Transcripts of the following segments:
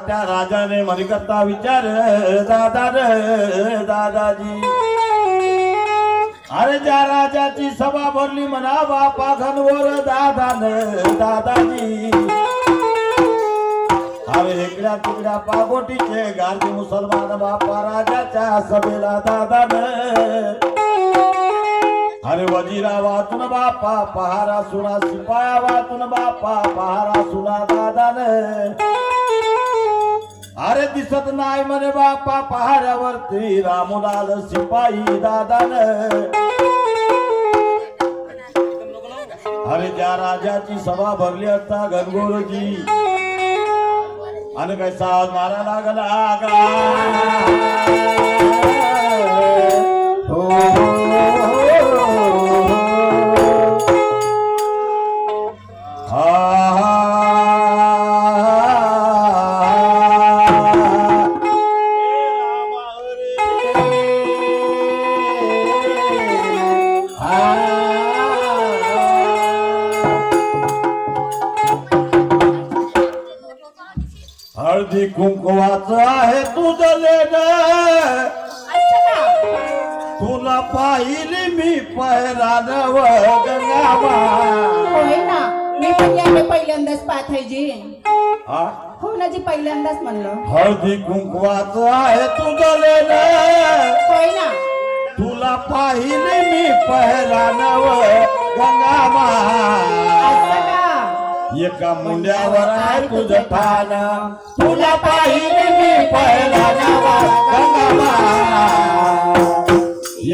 त्या राजाने मरी करता विचार दादा रे दादाजी अरे ज्या राजाची सभा भरली म्हणा बापा घनवर दादान दादाजी अरे इकड्या तिकड्या पागोटीचे गारजी मुसलमान बापा राजाच्या सभेला दादान अरे वजीरा वाचून बापा पहारा सुना शिपाया वाचून बापा पहारा सुना दादान अरे दिसत नाही म्हणे बापा पहाऱ्यावरती रामूलाल शिपाई दादान अरे त्या राजाची सभा भरली असता गणगोरजी आणि काय साज मारा लागला का हळदी कुंकवाचं आहे तुझं लेणं तुला पाहिली मी पहिरानव गंगावा होय ना मी पण पहिल्यांदाच पाहत आहे जी हा हो ना जी पहिल्यांदाच म्हणलं हळदी कुंकवाचं आहे तुझं लेणं होय ना तुला पाहिली मी पहिरानव गंगावा एका मुंड्यावर आहे तुझं ठाण तुला पाहिजे मी पहिला नवा गंगावा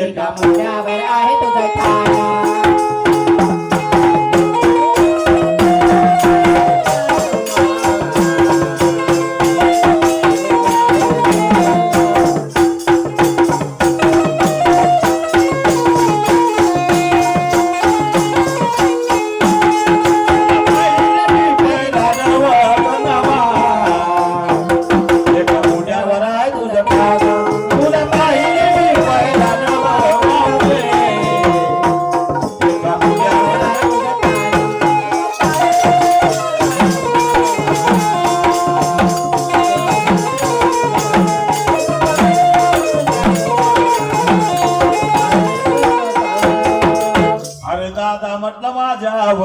एका मुंड्यावर आहे तुझं ठाण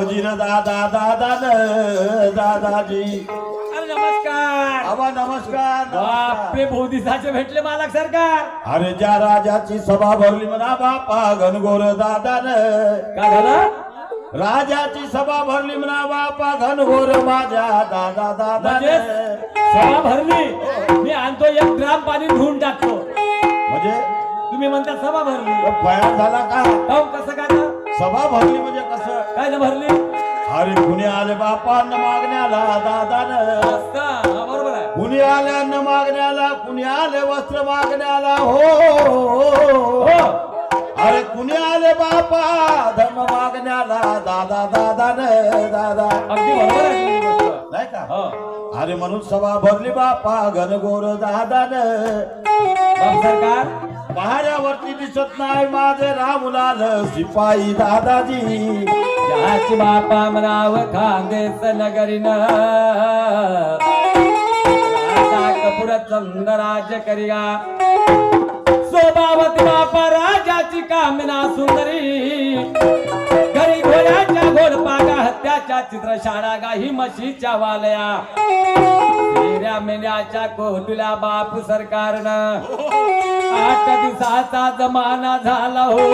वजीर दादा दादाजी. अरे नमस्कार. आबा नमस्कार. बापरे भाऊ दिसाचे भेटले मालक सरकार. अरे ज्या राजाची सभा भरली म्हणा बापा घनघोर दादान. काय झालं? राजाची सभा भरली म्हणा बापा घनघोर माझ्या दादा म्हणजे सभा भरली, मी आणतो 1 ग्राम पाणी धुवून टाकतो. म्हणजे तुम्ही म्हणता सभा भरली. फया झाला का? हो कसं काय ना? सभा भरली म्हणजे कसं? काय ना भरली? अरे कुणी आले बापा अन्न मागण्याला दादान. असं, हा, बरोबर आहे. कुणी आले अन्न मागण्याला, कुणी आले वस्त्र मागण्याला. हो हो अरे कुणी आले बापा धर्म मागण्याला दादान दादा. अगदी बरोबर आहे तुमची गोष्ट. नाही का? हो. अरे म्हणून सभा भरली बापा घनघोर दादान. बाप सरकार, पहाड्यावरती दिसत नाही माझे रामलाल शिपाई दादाजी. ज्याची बापा म्हणाव खानदेश नगरीन, राजा कपूर चंद राज्य करिया. स्वभावती बापा राजाची कामना सुंदरी, घरी घोड्याच्या घोडपागा हत्याच्या चित्रशाळा गाही म्हशीच्या वालया. तेऱ्या मेंढ्याच्या कोटुल्या बाप सरकारनं 8 दिवसाचा जमाना झाला हो.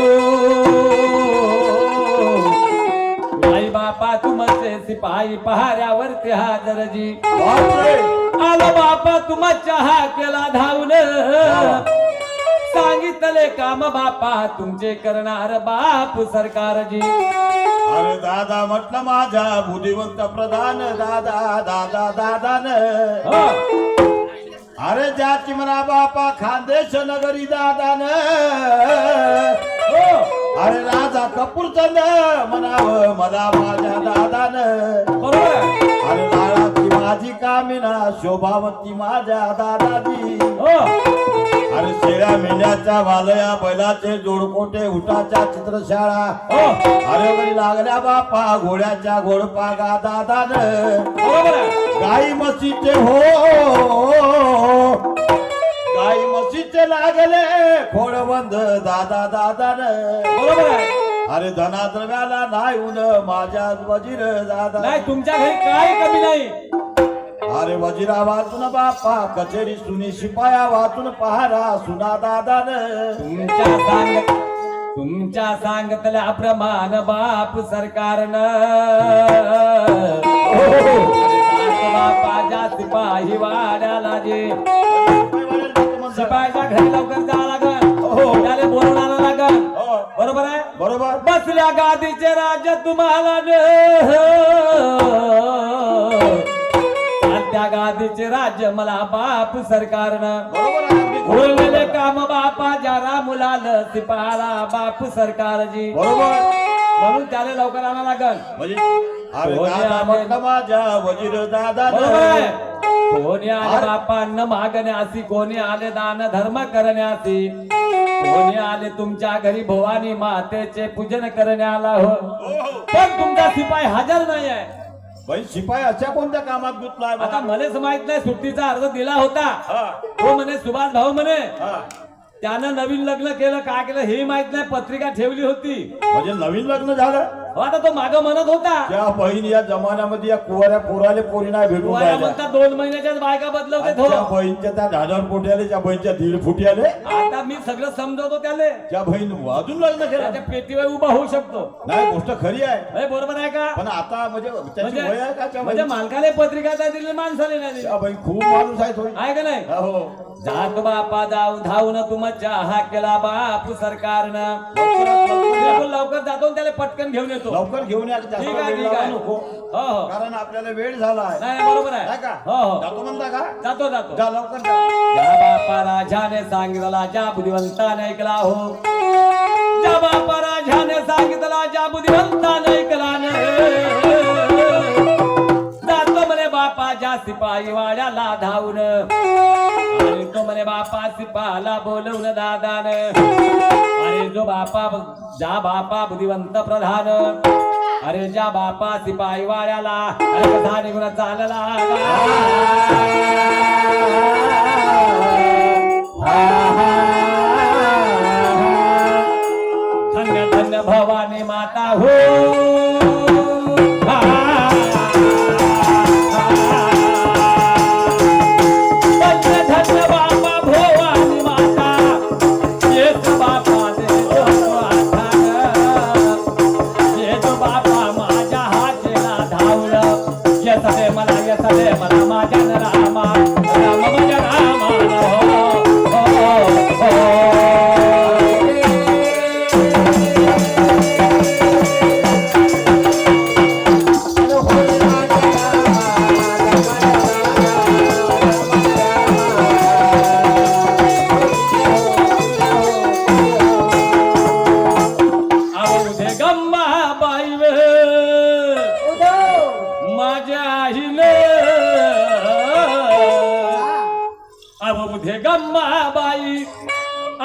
आई बापा तुमचे सिपाही पहाऱ्यावरती हजरजी. बापरे. आलो बापा तुम चहा केला धावून, सांगितले काम बापा तुमचे करणार बाप सरकारजी. अरे दादा म्हटलं माझ्या बुद्धिवंत प्रधान दादान. हो. अरे ज्याची म्हणा बापा खानदेश नगरी दादान. हो. अरे राजा कपूरचंद म्हणावं मला माझ्या दादान. बरोबर आहे. अरे लाडाची माझी कामिना शोभावती माझ्या दादाजी. हो. अरे शेळ्या मेंढ्याच्या वालया बैलाचे जोडकोटे उठाच्या चित्रशाळा. हो. अरे घरी लागल्या बापा घोड्याच्या घोडपागा दादान. बरोबर आहे. गाई म्हशीचे हो गाई म्हशीचे लागले खोडबंद दादान. बरोबर आहे. अरे धनाद्रव्याला नाही उन माझ्या वजीर दादा. नाही तुमच्या घरी काय कमी नाही. अरे वजिरा वाचून बापा कचेरी सुनी शिपाया वाचून पहारा सुना दादान. तुमच्या सांगतल्या प्रमाण बाप सरकारनं बापाच्या सिपाही वाड्याला जे शिपायाच्या घरी लवकर जावं लागल, त्याला बोलून आणावं लागल. बरोबर आहे. बरोबर. बसल्या गादीचे राज्य तुम्हाला त्या गादीचे राज्य मला बाप सरकारनं. उरलेले काम बापा ज्याला मुलाला सिपाला बाप सरकारजी. बरोबर. म्हणून त्याला लवकर आणावं लागल. म्हणजे अरे दादा म्हटलं माझ्या वजीर दादा. बरोबर आहे. कोणी आले बापांना मागण्यासी, कोणी आले दान धर्म करण्यासी, कोणी आले तुमच्या घरी भवानी मातेचे पूजन करण्याला. हो पण तुमचा शिपाई हजर नाही आहे. बाई शिपाई अशा कोणत्या कामात गुंतलाय? आता मलाच माहित नाही, सुट्टीचा अर्ज दिला होता. हा. तो म्हणे सुभाष भाऊ म्हणे हा. त्यानं नवीन लग्न केलं, काय केलं हे माहित नाही, पत्रिका ठेवली होती. म्हणजे नवीन लग्न झालं. हो, आता तो माग म्हणत होता त्या बहीण या जमान्यामध्ये या कुवाऱ्या पोराले पोरी नाही भेटून तुम्हाला राहिल्या. म्हणता 2 महिन्याच्याच बायका बदलवते. आणि त्या बहीणच्या त्या 1000 पोटी आले, त्या बहीणच्या 1.5 फुटी आले. आता मी सगळं समजवतो त्याले, त्या बहीण अजून लग्न केलं त्याच्या पेटीवर उभा होऊ शकतो. नाही. गोष्ट खरी आहे. हे बरोबर आहे का? पण आता म्हणजे त्याची वय आहे का त्या म्हणजे बहिणीची? मालकाने पत्रिका नाही दिली, माणसाने नाही दिली. त्या बहीण खूप माणूस आहे थोडी. आहे का नाही? हो. जात बापा जाऊ धावून तुमच्या हा केला बाप सरकारनं. लवकर लवकर जातो आणि त्याला पटकन घेऊन येतो. लवकर घेऊन या. जास्त ठीक आहे, वेळ ठीक लावू आहे. नको. हो हो. कारण आपल्याला वेळ झाला आहे. नाही बरोबर आहे. नाही का? हो हो. जातो म्हणता का? जातो जातो. जा लवकर जा. ज्या बापा राजाने सांगितला, ज्या बुद्धिवंताने ऐकला हो. ज्या बापा राजाने सांगितला, ज्या बुद्धिवंताने ऐकला जातो म्हणे बापा ज्या सिपाही वाड्याला धावून. आणि तो म्हणे बापा सिपाला बोलवून दादान. अरे जो बापा ज्या बापा बुद्धिवंत प्रधान, अरे ज्या बापा सिपाही वाड्याला अरे कसा निघून चालला. धन्य धन्य भवानी माता हो.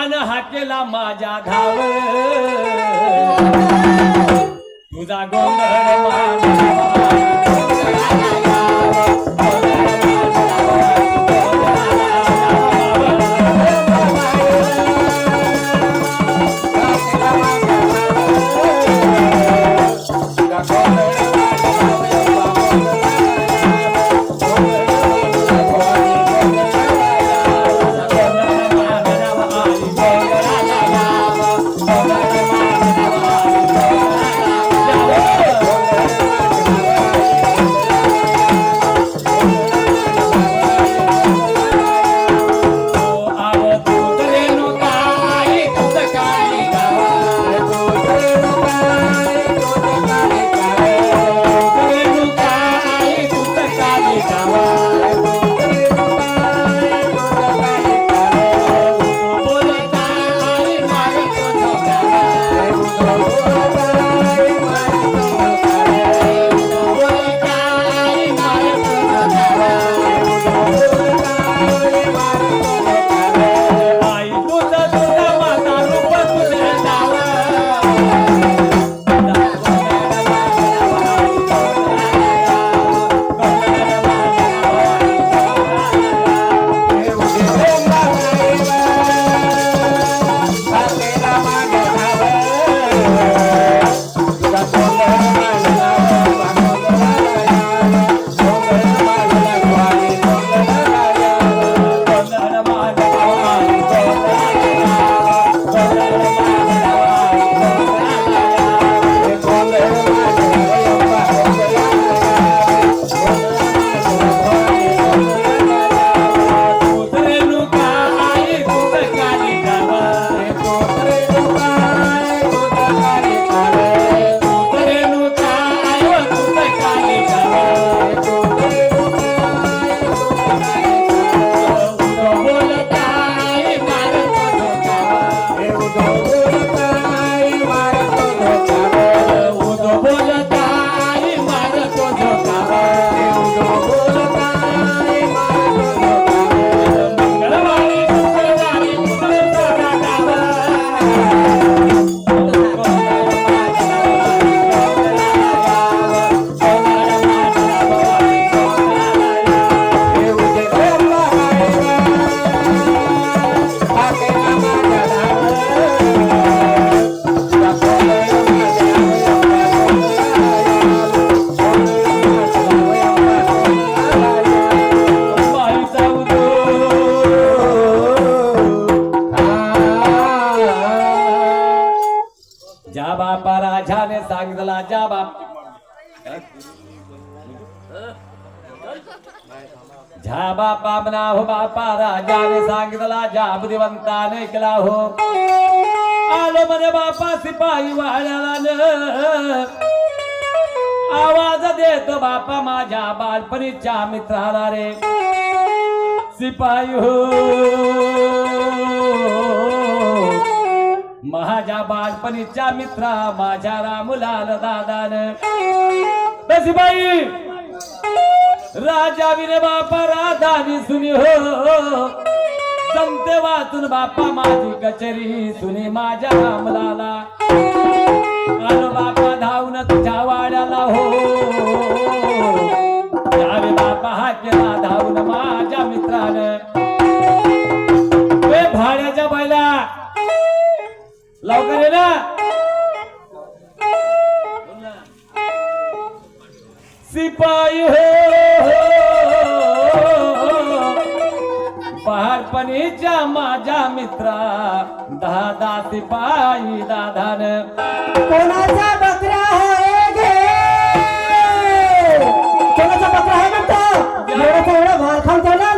मन हाकेला माझ्या धाव तुझा गोंधळ ज्या बापा राजाने सांगितला ज्या बाप ज्या बापा म्हणा हो बापा राजाने सांगितला ज्या बुद्धिवंताने केला हो आलो म्हणे बापा सिपाही वाड्याला आवाज देतो बापा माझ्या बालपणीच्या मित्राला रे सिपाही हो माझ्या बालपणीच्या मित्रा माझ्या रामलाल दादान सिपाई राजा विरे बापा राधानी सुनी हो जमते वाचून बापा माझी कचेरी सुनी माझ्या रामलाला आलो बापा धावून तुझ्या वाड्याला हो त्यावे बापा हा केला धावून माझ्या मित्रानं भाड्याच्या बैला लवकर ये ना सिपाही हो पहाडपणीच्या माझ्या मित्रा दादा सिपाही दादान कोणाचा बकरा आहे गे कोणाचा बकरा आहे म्हणतो एवढा भार खाऊन चालला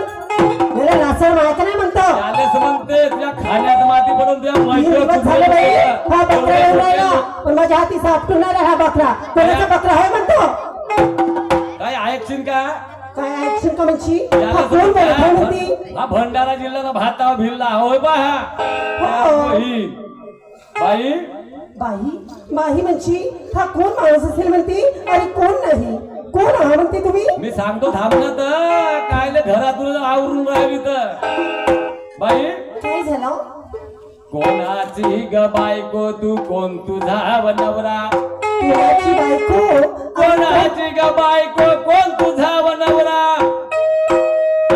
मला नासर माहिती नाही म्हणतो त्यालेच म्हणते तुझ्या खाण्यात माती पडून तुझ्या झालं बाई हा बकरा येऊन राहिला पण माझ्या हाती सापटून आला हा बकरा कोणाचा बकरा आहे म्हणतो काय ऐकशील का काय ऍक्शन का म्हणशी हा कोण म्हणती हा भंडारा जिल्ह्याचा भाता भिल्ला होय बा बाई बाई बाई बाई म्हणशी हा कोण माणूस असेल म्हणती आणि कोण नाही कोण आहे म्हणते तुम्ही मी सांगतो थांब ना तर काय घरातून आवरून राहिली तर बाई काय झालं कोणाची ग बायको तू कोण तुझा व नवरा कुणाची बायको कोणाची ग बायको कोण तुझा व नवरा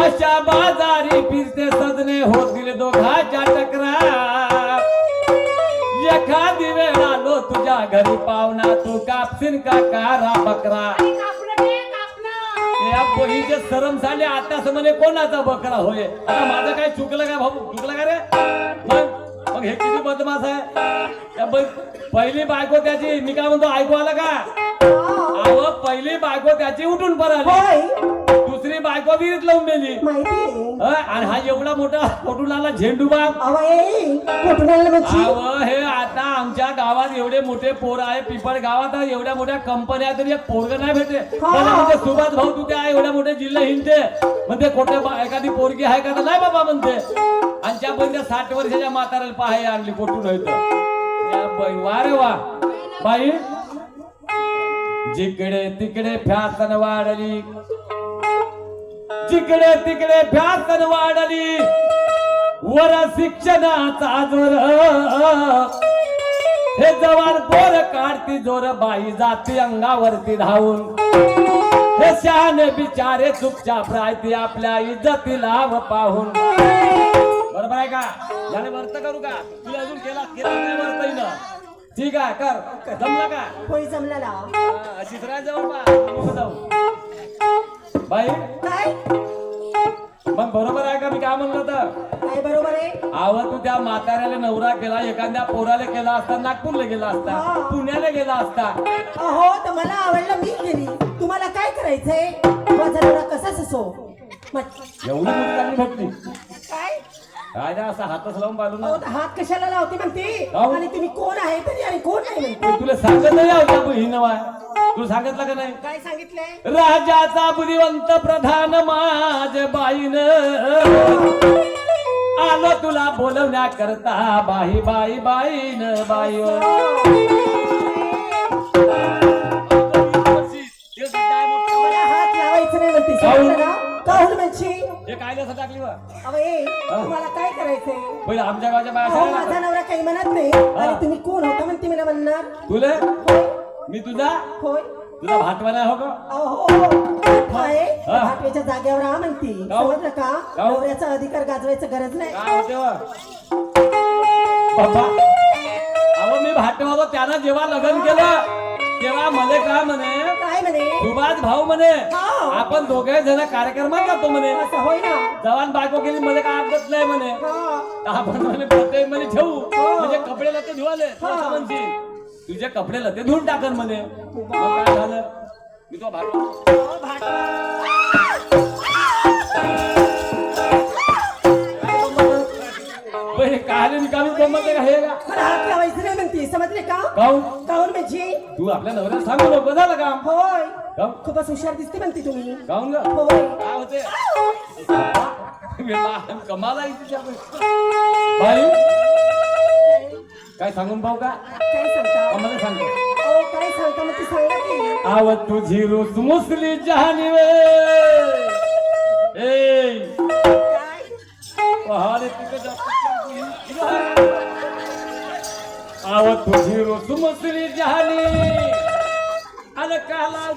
अशा बाजारी फिरते सजने होतील दोघाच्या टकरा एखादी वेळ आलो तुझ्या घरी पाहुणा तू कापशील का कारा बकरा या बहीचे सरम झाले आता म्हणे कोणाचा बकरा होय आता माझं काय चुकलं काय भाऊ चुकलं का रे मग हे किती बदमाश आहे त्या पहिली बायको त्याची मी काय म्हणतो ऐकू आलं का अहो पहिली बायको त्याची उठून पळाली होय दुसरी बायको विहिरीत लावून गेली माहिती आणि हा एवढा मोठा फोटून आला झेंडू बाप कुठून आलं म्हणजे अहो हे आता आमच्या गावात एवढे मोठे पोर आहे पिपळ गावात एवढ्या मोठ्या कंपन्या तरी एक पोरग नाही भेटते मला म्हणते सुभाष भाऊ तू त्या एवढ्या मोठ्या जिल्हा हिंडते म्हणते खोटे एखादी पोरगी आहे का नाही बाबा म्हणते आणि त्या बंद्या 60 वर्षाच्या म्हाताऱ्याला पाहायला आणली कुठून होतं वा रे वा बाई जिकडे तिकडे फ्यासन वाढली जिकडे तिकडे फ्यासन वाढली वर शिक्षणाचा जोर हे जवान पोर काढती जोर बाई जाती अंगावरती धावून हे शहाणे बिचारे चुपचाप राहते आपल्या इज्जतीला व पाहून बरोबर आहे का याने वर्त करू का तुला अजून केला नाही वर्त येईन ठीक आहे कर जमला का होय जमला ना अशीच राह जाऊ बाई काय मग बरोबर आहे का मी काय म्हणलं तर काय बरोबर आहे आव तू त्या म्हाताऱ्याला नवरा केला एखाद्या पोराला केला असता नागपूरला गेला असता पुण्याला गेला असता अहो तर मला आवडलं मी गेली तुम्हाला काय करायचंय माझा नवरा कसाच असो एवढी मोठी चांगली भेटली काय काय नाही असं हातच लावून पाहिलं ना अहो, तर हात कशाला लावते म्हणते काहून? आणि तुम्ही कोण आहे तरी आणि कोण आहे म्हणते तुला सांगत नाही होता बहीण तुला सांगितलं का नाही काय सांगितलंय राजाचा बुद्धिवंत प्रधान माझ बाईन आलो तुला बोलवण्याकरता बाई बाई बाईन बाई मला हात लावायचं नाही म्हणते काहून? समजलं ना काहून म्हणशी हे काय असं टाकली बा अहो ए तुम्हाला काय करायचंय पहिले आमच्या गावच्या अहो, बाया माझा नवरा काही म्हणत नाही आणि तुम्ही कोण होता म्हणते मला म्हणणार तुला होय मी तुझा होय तुझा भाटवाना हो का अहो आहे हा. भाटव्याच्या जागेवर हा म्हणते काहून? समजलं का काहून? नवऱ्याचा अधिकार गाजवायचं गरज नाही काय होते वा बाबा अहो मी भाटवालो त्यानं जेव्हा लग्न केलं तेव्हा म्हणे काय म्हणे काय म्हणे सुभाष भाऊ म्हणे हा. आपण दोघे जण कार्यक्रमात जातो म्हणे असं होय ना जवान बायको केली मला काय अपघात नाही म्हणे हा. आपण म्हणे प्रत्येक म्हणे ठेवू म्हणजे कपडे लते धुवाले असं म्हणशील तुझे कपडे लते धुवून टाकन म्हणे मग काय झालं मी तो भाटवा अहो, काय निकामी गमत का हे का मला हात लावायचं नाही म्हणते समजले का काहून काहून म्हणजे तू आपल्या नवऱ्याला सांगू नको झालं का होय काहून? खूपच हुशार दिसते म्हणते तुम्ही काहून ग होय काय होते कमाल आहे तिच्याकडे बाई काय सांगून पाहू का काय सांगता मला सांगतो अहो काय सांगता मग ती सांगा की आव तुझी रुस मुसली जहानी वे ए काय पहाडे तिकडे आव तुझी रुस मुसली जहानी अन काला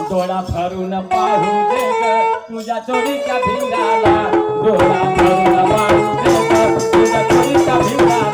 डोळा भरून पाहू दे ग तुझ्या चोरीच्या भिंगाला डोळा भरून पाहू दे ग तुझ्या चोरीच्या भिंगाला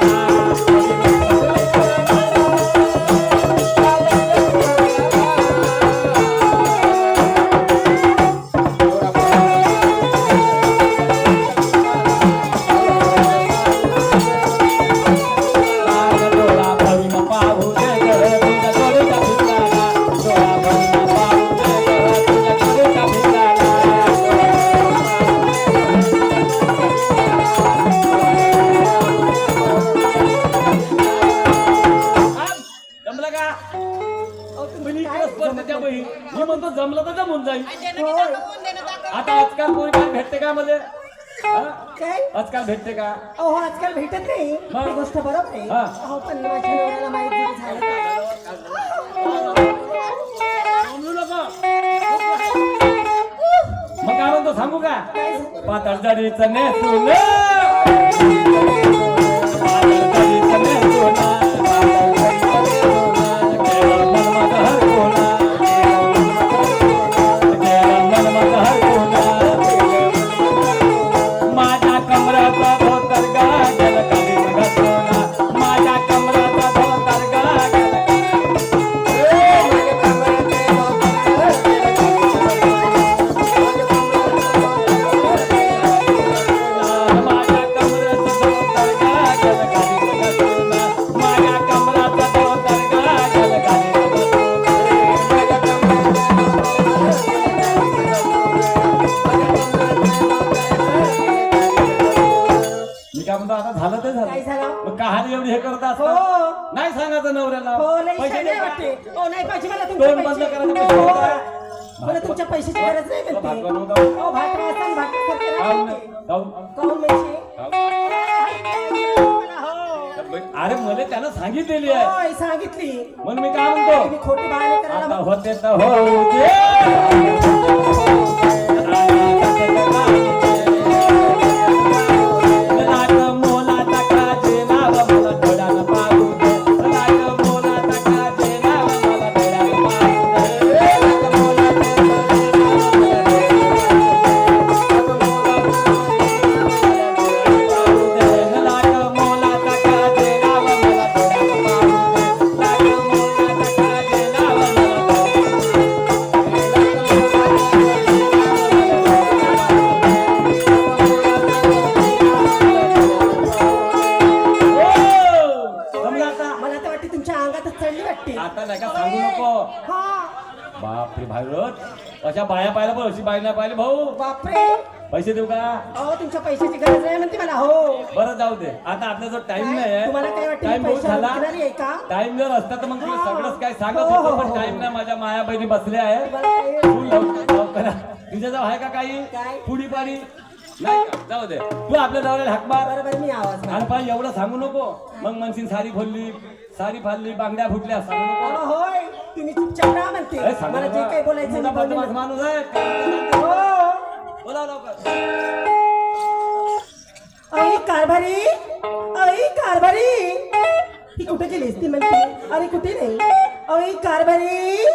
मी म्हणतो जमलं तर जमून जाईल आता आजकाल कोणी काय भेटते का मध्ये काय आजकाल भेटते का अहो आजकाल भेटत नाही मग? ही गोष्ट बरोबर आहे हा. अहो पण माझ्या नवऱ्याला माहिती झालं समजू नका मग काय म्हणतो सांगू का काय पातळ जडीचं नेसून पातळ जडीचं नेसून केवळ मनमत हरकोला केवळ मनमत हरकोला माझ्या कमराचा धोतर गाजल कधी घसरला माझ्या कमराचा धोतर गाजल माझ्या कमराचा धोतर गाजल कधी घसरला माझ्या कमराचा धोतर गाजल कधी मी काय म्हणतो आता झालं ते काय झालं झालं मग कहाणी एवढी हे करत हो असता नाही सांगायचं नवऱ्याला हो लई पैसे शाणे दे का? वाटते हो नाही पाहिजे मला तुमचे दोन बंद पैसे. करायचे हो. पैसे देता. मला तुमच्या पैशाची गरज नाही तो म्हणते भागवण होता. हो भाकरी असताना भाकरी करते ना जाऊन म्हणते. जाऊन काहून म्हणजे मला हो. अरे मला त्यानं सांगितलेली आहे होय सांगितली म्हणून मी काय म्हणतो तुम्ही खोटी बहाणे आता करायला होते तर होऊ दे. लाट मोलाचा काजे नाव मला डोळ्यानं पाहू दे. लाट मोलाचा काजे नाव मला डोळ्यानं पाहू दे. लाट मोलाचा लाट मोलाचा काजे नाव मला डोळ्यानं पाहू दे. लाट मोलाचा काजे नाव मला जमलं आता मला तर वाटते तुमच्या अंगातच चढली वाटते आता नाही का सांगू नको हा बापरे भाईरत अशा बाया पाहिला पण अशी बाई नाही पाहिली भाऊ बापरे पैसे देऊ का अहो तुमच्या पैशाची गरज नाही म्हणते मला हो बरं जाऊ दे आता आपला जो टाइम काय? नाही तुम्हाला काय वाटतं टाइम मी बहुत पैशाला झाला विकणारी आहे का? टाइम जर असता तर मग तुला हा. सगळंच काय सांगत हो, होतो हो, पण हो. टाइम नाही माझ्या माया बहिणी बसल्या आहे तुम्हाला काय तू लवकर तुझ्याजवळ आहे का काही काय? पुडी पाणी नाही का? जाऊ दे तू आपल्या जवळ हाक मार बरोबर मी आवाज आणि पाहिजे एवढं सांगू नको मग म्हणशील सारी खोलली सारी फाडली बांगड्या फुटल्या सांगू नको अहो, होय तुम्ही चुपचाप राहा म्हणते ए, सांगू मला जे नका. काही बोलायचं मोठा मी बोलेन. बदमाश माणूस आहे हो बोला लवकर अई कारभारी अई कारभारी ती कुठे गेलीस ती म्हणते अरे कुठे नाही अई कारभारी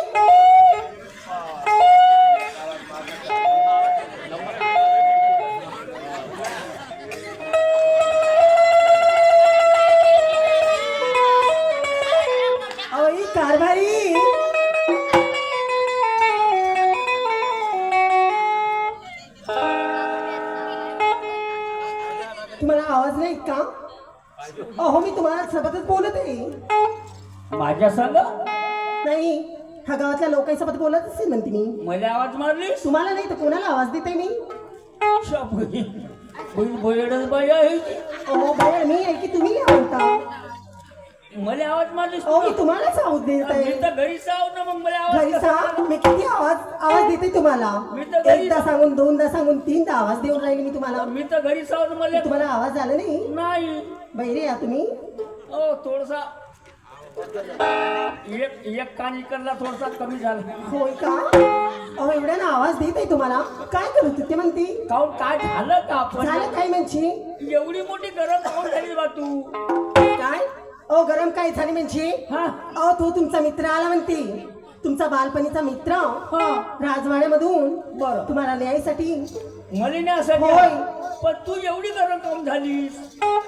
अई कारभारी तुम्हाला आवाज नाही का अहो मी तुम्हाला सोबतच बोलत आहे माझ्या संग नाही ह्या गावातल्या लोकांसोबत बोलत असेल म्हणते मी मला आवाज मारलीस तुम्हाला नाही तर कोणाला आवाज देते मी बोयडच बाई आहे ती. अहो बाहेर मी आहे की तुम्ही या म्हणता मला आवाज मारलीस अहो मी तुम्हालाच आवाज देत मी आहे तर घरी साव ना मग मला आवाज घरी सा मी किती आवाज देते तुम्हाला मी तर घरी- एकदा सांगून दोनदा सांगून तीनदा आवाज देऊन राहिले मी तुम्हाला मी तर घरी साव ना मला तुम्हाला आवाज आला नाही नाही बहिरे या तुम्ही ओ थोडसा एक कान इकडला थोडसा कमी झाला होय का अहो एवढ्यानं आवाज देत आहे तुम्हाला काय करत होते म्हणते काऊन काय झालं का आपण झालं काय म्हणजे एवढी मोठी गरम काऊन झाली बा तू काय अहो गरम काय झाली म्हणजे हा अहो तो तुमचा मित्र आला म्हणते तुमचा बालपणीचा मित्र हा राजवाड्यामधून बरं. तुम्हाला न्यायसाठी मला नाही असं होय. वाटलं. पण तू एवढी गरम काऊन झालीस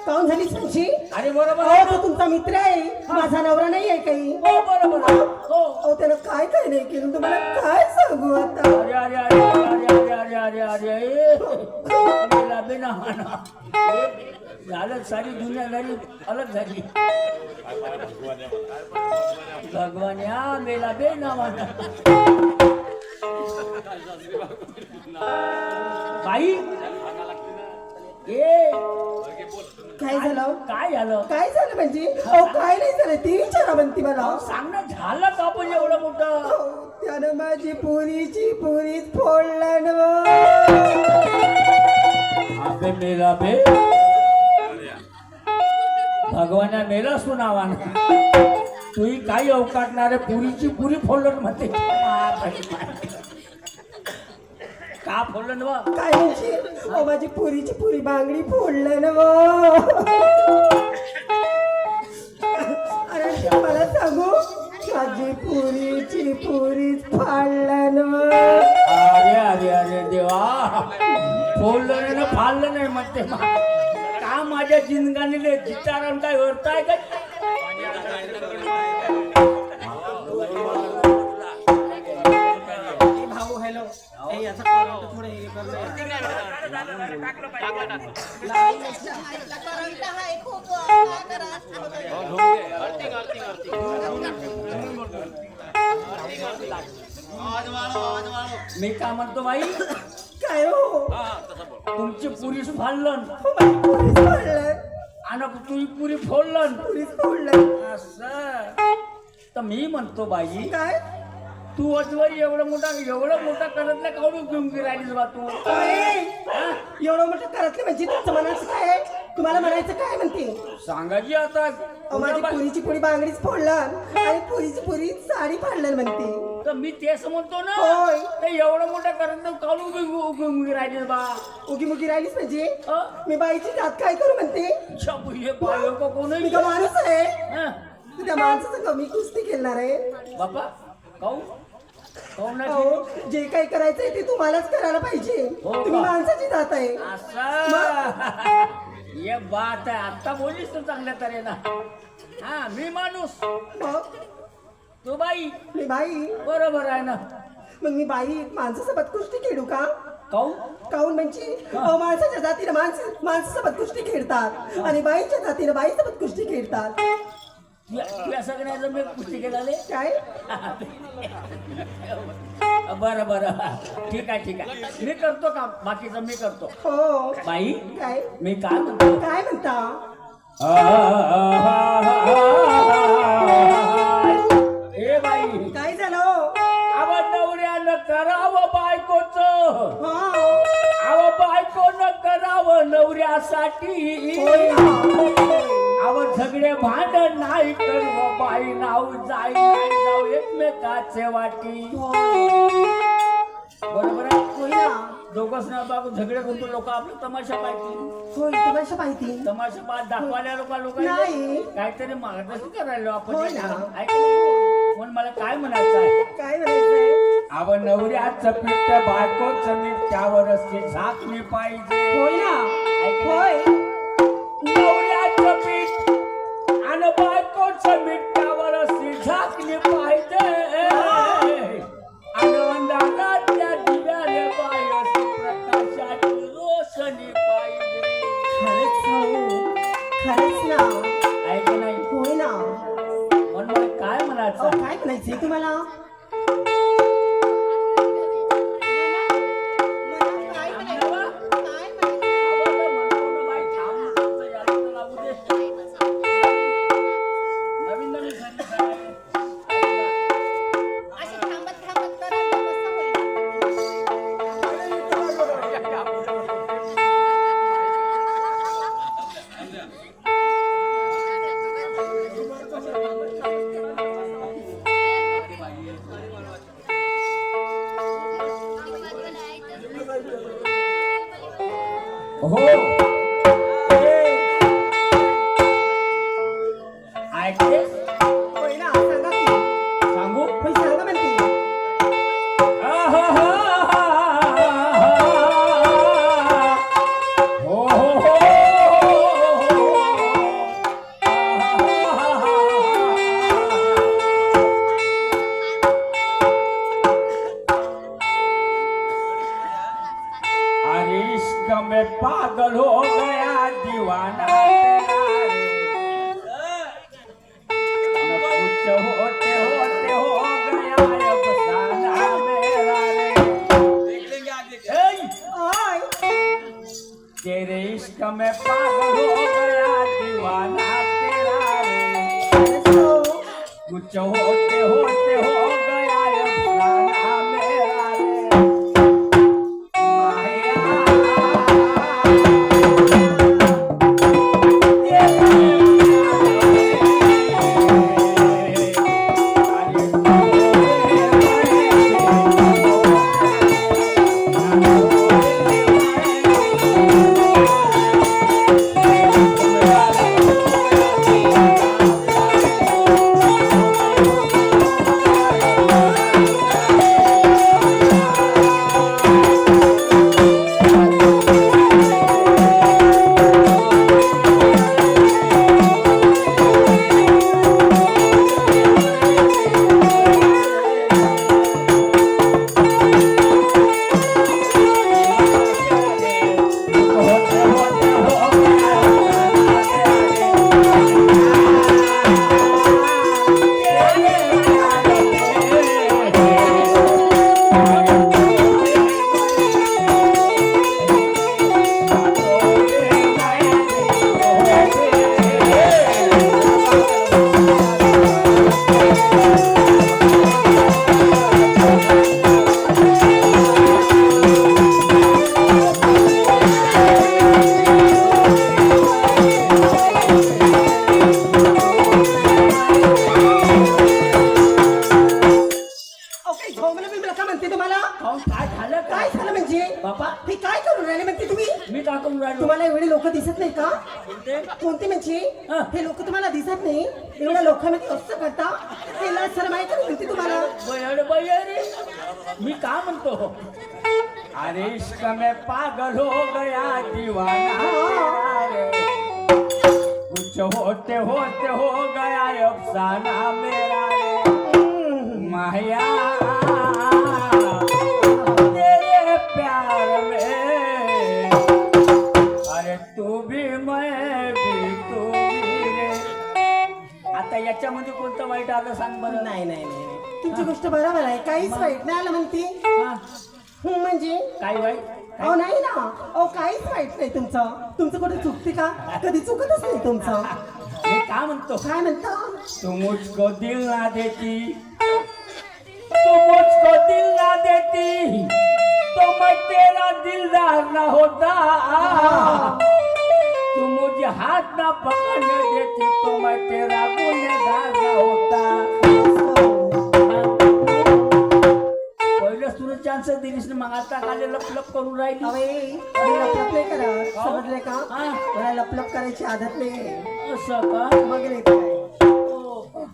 काऊन झालीच म्हणजे अरे बरोबर आहे अहो ना? तो तुमचा मित्र आहे माझा नवरा नाही आहे काही हो बरोबर आहे. हो अहो त्यानं काय काय नाही केलं तुम्हाला काय सांगू आता अरे अरे अरे अरे अरे अरे अरे अरे मेला बे ना माना. झालं सारी दुनियादारी अलग झाली भगवान या मेला बे ना माना बाई ए काय झालं काय झालं काय झालं म्हणजे अहो काय नाही झालं ती विचारा म्हणती मला अहो, सांग ना झालं का आपण एवढं मोठं अहो, त्यानं माझी पुरीच फोडलं ना अबे मेला बे भगवाना मेला सुनावान तुही काही अवकाटणारे पुरीची पुरी फोडलं म्हणते का फोडलं ना बा? काय म्हणजे अहो, माझी पुरीची पुरी बांगडी फोडलं ना वो. अरे मला सांगू माझी पुरीची पुरीच फाडलं ना वो. अरे अरे अरे देवा, फोडलं नाही ना फाडलं नाही म्हणते का माझ्या जिंदगानीले जिताराम काय वरताय का? भाऊ हॅलो याचा कॉल थोडं हे कर मी का म्हणतो बाई, काय हो तुमची पुरी फाडलं माझी पुरीच फाडलं आणि तुम्ही पुरी फोडलं पुरीच फोडलं. असं तर मी म्हणतो बाई, काय तू अजवर एवढं मोठा करत नाही काढून घेऊन राहिलीस बा तू. हा? एवढं मोठं करत नाही म्हणजे तुमचं म्हणायचं काय आहे? तुम्हाला म्हणायचं काय म्हणते सांगायची आता अहो, माझी पुरीची पुरी बांगडीच फोडला आणि पुरीची पुरी साडी फाडलं म्हणते. तर मी तेच म्हणतो ना, होय. ते एवढं मोठं करत नाही काढून घेऊन राहिलीस बा. उगी मुगी राहिलीस म्हणजे अ? मी बाईची जात काय करू म्हणते. शाबू, हे बाई लोकं कोण आहे? मी का माणूस आहे हा? त्या माणसाचं कमी कुस्ती खेळणार आहे. बापा काऊ नाही अहो, जे काही करायचंय ते तुम्हालाच करायला पाहिजे. हो तुम्ही का? माणसाची जात आहे. असं ये बात आहे. आता बोलीस तू चांगल्या तऱ्हेनं. हा, मी माणूस, मग तू बाई, मी बाई बरोबर आहे ना. मग मी बाई माणसासोबत कुस्ती खेळू का? काऊ काऊन म्हणजे अहो, माणसाच्या जातीनं माणसासोबत कुस्ती खेळतात आणि बाईच्या जातीनं बाईसोबत कुस्ती खेळतात. तुझ्या सगळ्याचं मी कुस्ती केलाले. काय बरं बरं, ठीक आहे. मी करतो काम, बाकीचं मी करतो. हो बाई, काय मी काय म्हणतो, काय म्हणता ए बाई, काय झालं हो? आवाज नवऱ्यानं करावं बायकोच, हा. आव बायकोनं करावं नवऱ्यासाठी. होय ना. आव झगडे भांडण नाही करव बाई, नाव जाऊ एकमेकाचे वाटी. बरोबर आहे. होय ना. दोघंच ना बाबू झगडे करून लोक आपलं तमाशा पाहिजे. होय तुम्हाला माहिती तमाशा पाहत दाखवायला लोक नाही. काहीतरी मार्गदर्शन करायला आपण. होय ना. ऐक नाही. म्हणून मला काय म्हणायचं आहे, काय म्हणायचंय? आव नवऱ्याचं पीठ बायकोचं मीठ त्यावर असते झाकली पाहिजे. होय ना. ऐक नाही. होय नवऱ्याचं पीठ आणि बायकोचं मीठ त्यावर असते झाकली पाहिजे. आणि अंधारातल्या दिव्याने बाई असते प्रकाशाची रोषणी पाहिजे. खरंच हो. खरंच ना. ऐक नाही. होय ना. म्हणून मला काय म्हणायचं, अहो, काय म्हणायचंय तुम्हाला? हो ऐकते, होय ना. सांगा की. सांगू. होय सांगा म्हणते. अरे इश्क में पागल हो गया दीवाना तेरा रे, कुछ होते होते हो गया अफसाना मेरा रे. ए, होय. तेरे इश्क में पागल हो गया दीवाना तेरा रे, खरंच हो. कुछ होते होते हो गया अफसाना मेरा रे. माया मी का करून राहिलो तुम्हाला एवढे लोक दिसत नाही का? कोणते? कोणते म्हणजे हा. हे लोक तुम्हाला दिसत नाही? एवढ्या लोकांमध्ये असं करता हे लाज शरम आहे का म्हणते तुम्हाला? रे मी का म्हणतो अरे इश्क में पागल हो गया दीवाना मेरा रे कुछ होते होते हो गया अफसाना मेरा रे माया तेरे प्यार में अरे तू भी मैं भी तू भी रे आता याच्यामध्ये कोणतं वाईट आलं सांग बरं नाही नाही नाही तुमची गोष्ट बरोबर आहे, काहीच वाईट नाही आलं म्हणते. हा, म्हणजे काय वाईट अहो नाही ना, अहो काहीच वाईट नाही तुमचं कुठे चुकते का? कधी चुकतच नाही तुमचं. मी का म्हणतो काय म्हणता? तू मुझको दिल ना देती तू मुझको दिल ना देती तो मैं तेरा दिलदार ना होता तू मुझे हाथ ना पकड़ने देती तो मैं तेरा गुनहगार ना होता पहिलंच तुला चान्स दिलीस ना मग आता काले लप करून राहिली अवे लपलप नाही करा, समजले का? हा. मला लपलप करायची आदत नाही. असं का मग नाही तर काय? हो.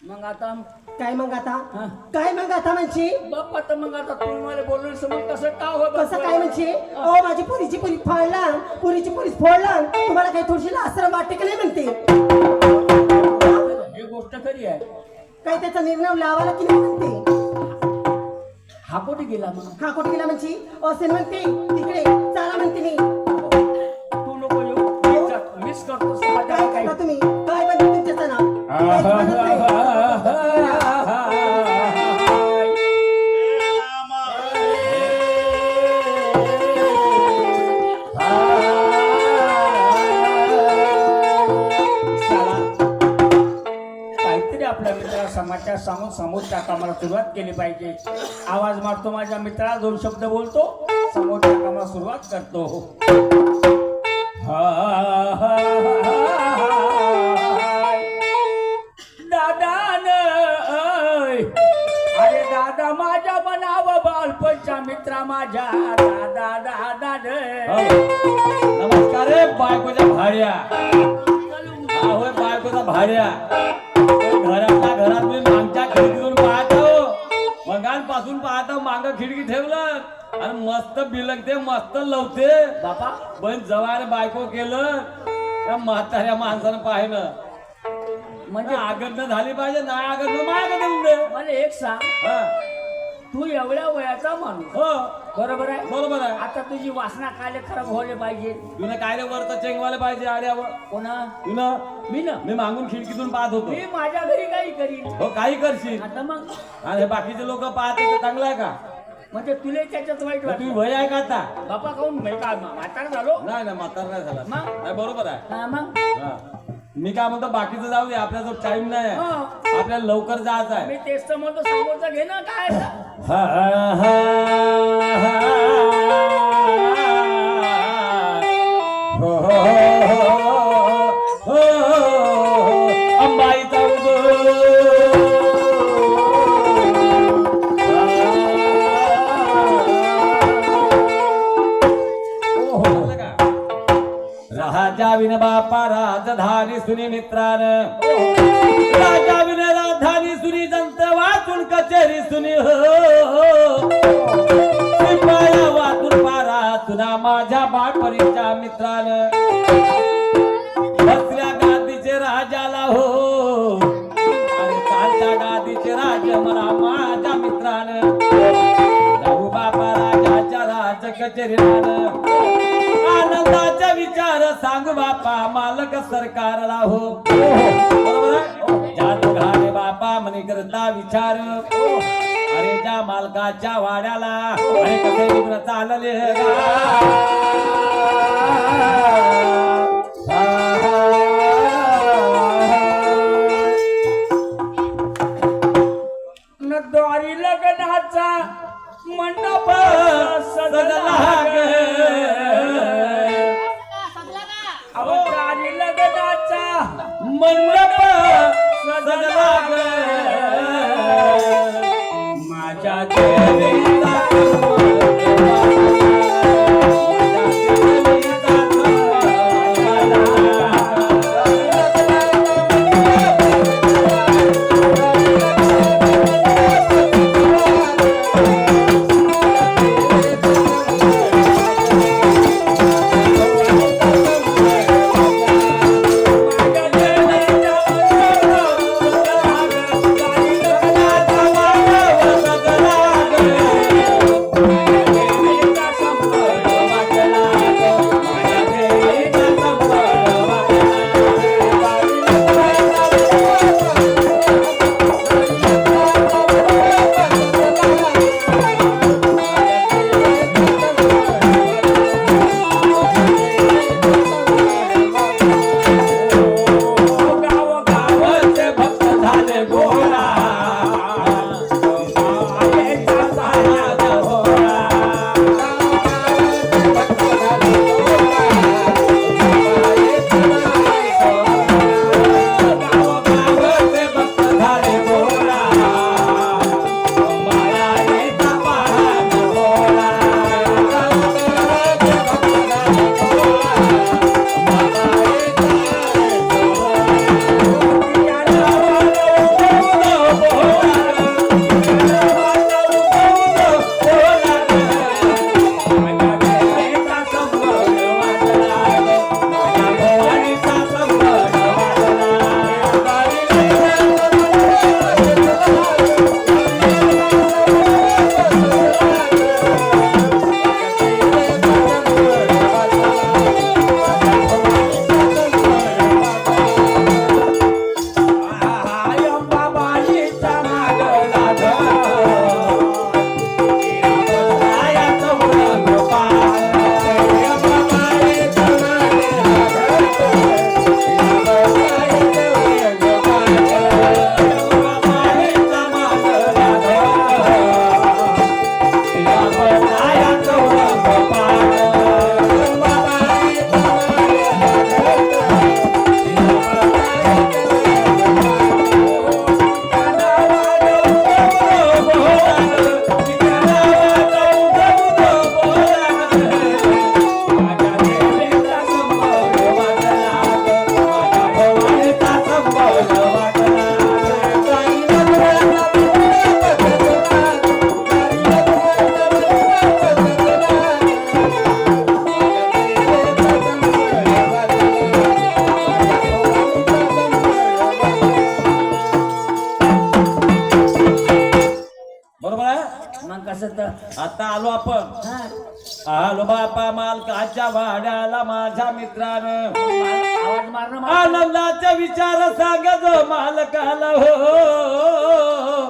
मग आता काय मग आता? हा. काय मग आता म्हणजे? बाप्पा तर मग आता तुम्ही मला बोलून मग कसं का हो कसं काय म्हणजे? अहो माझी पुरीची पुरी फाडला, पुरीची पुरी फोडला, तुम्हाला काही थोडीशी आश्रम वाटते का नाही म्हणते? ही गोष्ट खरी आहे काय त्याचा निर्णय लावायला की नाही म्हणते? हा कुठे गेला मग हा कुठे गेला म्हणजे? असेल म्हणते तिकडे चला म्हणते मी. तू नको येऊ मिस करतो काय करता तुम्ही? काय म्हणते तुमच्या सणा? काहीच म्हणत नाही. काहीतरी आपल्या मित्राला समाचार सांगून समोरच्या कामाला सुरुवात केली पाहिजे. आवाज मारतो माझ्या मित्राला, दोन शब्द बोलतो, समोरच्या कामाला सुरुवात करतो. दादा अरे दादा माझ्या बनावं बालपणच्या मित्रा माझ्या दादा दादा नमस्कार रे बायकोच्या भाड्या. हा होय बायकोचा भाड्या. घरातल्या घरात मी मागच्या खिडकीतून पाहतो, मगांपासून पाहतो माग खिडकी ठेवलं आणि मस्त बिलगते मस्त लवते बापा पण जवायला बायको केलं त्या म्हाताऱ्या माणसानं पाहिलं म्हणजे आगत झाली पाहिजे, नाही आगत माग देऊन दे. मला एक सांग, हा. तू एवढ्या वयाचा माणूस हो बरोबर आहे बरोबर आहे. आता तुझी वासना काय खराब व्हायला पाहिजे. तुला काय रे वरत चेंगवायला पाहिजे आड्यावर कोणा तुला मी ना मी मागून खिडकीतून पाहत होतो. मी माझ्या घरी काही करीन हो काही करशील आता मग आणि हे बाकीचे लोक पाहते तर चांगलं आहे का? म्हणजे तुला त्याच्यात वाईट तुम्ही वाटतं वय आहे का आता? बापा काहून मी काय म्हातारा झालो नाही नाही म्हातारा नाही झाला. मग? नाही बरोबर आहे. हा मग हा. मी काय म्हणतो बाकीचं जाऊ दे, आपल्या जो टाइम नाही आहे. हा. आपल्याला लवकर जायचं आहे. मी तेच तर म्हणतो समोरचं घे ना काय हा, हा, हा, हा. हो, हो, हो, हो, हो. अंबाईचा राजा विन बापा राजधानी सुनी मित्रान राजा विन राजधानी सुनी जंत वाचून कचेरी सुनी हो शिपाया वाचून पारा तुना माझ्या बापरीच्या मित्रान बसल्या गादीचे राजाला हो आणि चालत्या गादीचे राज मला माझ्या मित्रान जाऊ बापा राजाच्या राज कचेरीला आनंदाचा विचार सांगू बापा मालक सरकारला हो बरोबर आहे. जादू घाले बापा मनी करता विचार अरे ज्या मालकाच्या वाड्याला अरे कसे निघून चालले द्वारी लग्नाचा मंडप सजला द्वारी लग्नाचा मंडप सजला ग माझ्या देवीचा माझ्या आता आलो आपण हा. आलो बापा मालकाच्या वाड्याला माझ्या मित्रानं आवाज मारणं मला आनंदाचा विचार सांगत मालकाला हो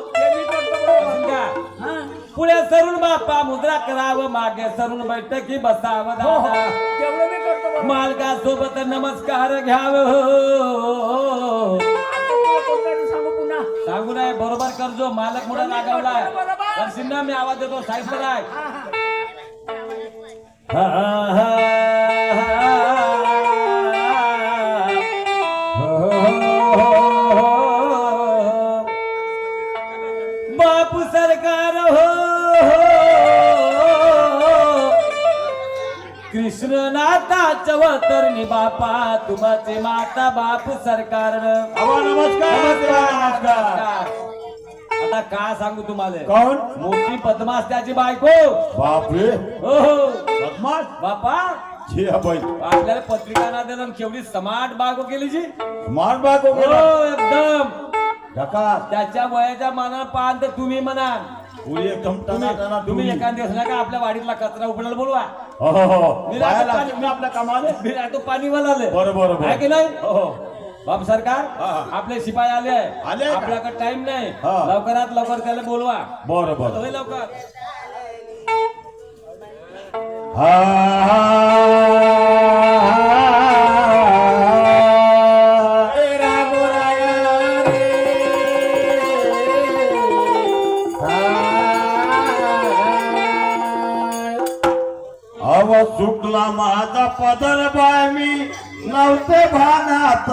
ते मी करतो बरोबर. का? हा. पुढे सरून बापा मुद्रा करावं मागे सरून बैठकी बसावं हो हो दादा तेवढं मी करतो बरोबर. मालकासोबत नमस्कार घ्यावं हो. आता तुला कोणत्या सांगू पुन्हा सांगू नाही बरोबर करजो मालक मुळे लागावलाय बरोबर. करशील ना मी आवाज देतो साहित्य नाही हा हा बापू सरकार हो कृष्णनाथाच वतरणी बापा तुमचे माता बापू सरकार आवा नमस्कार. आता का सांगू तुम्हाला कोण? मोठी पद्मास त्याची बायको बापरे हो हो बदमाश बापा जे बाई आपल्याला पत्रिका ना देणं केवढी स्मार्ट बायको केली जी स्मार्ट बाग हो वगैरे एकदम ढकास त्याच्या वयाच्या मानानं पाहत तुम्ही म्हणा पुरी एकदम टनाटना तुम्ही एखाद दिवस नका आपल्या वाडीतला कचरा उपडायला बोलवा हो हो मी बाया राहतो लागतील ना आपल्या कामाले मी राहतो पाणीवाला आले बरोबर आहे की नाही हो हो बाप सरकार हा, हा. आपले शिपाई आले आले का? आपल्याकडे टाइम नाही हा. लवकरात लवकर त्याला बोलवा बरोबर होय लवकर अव सुटला माझा पदर बाय मी नव्हते भानात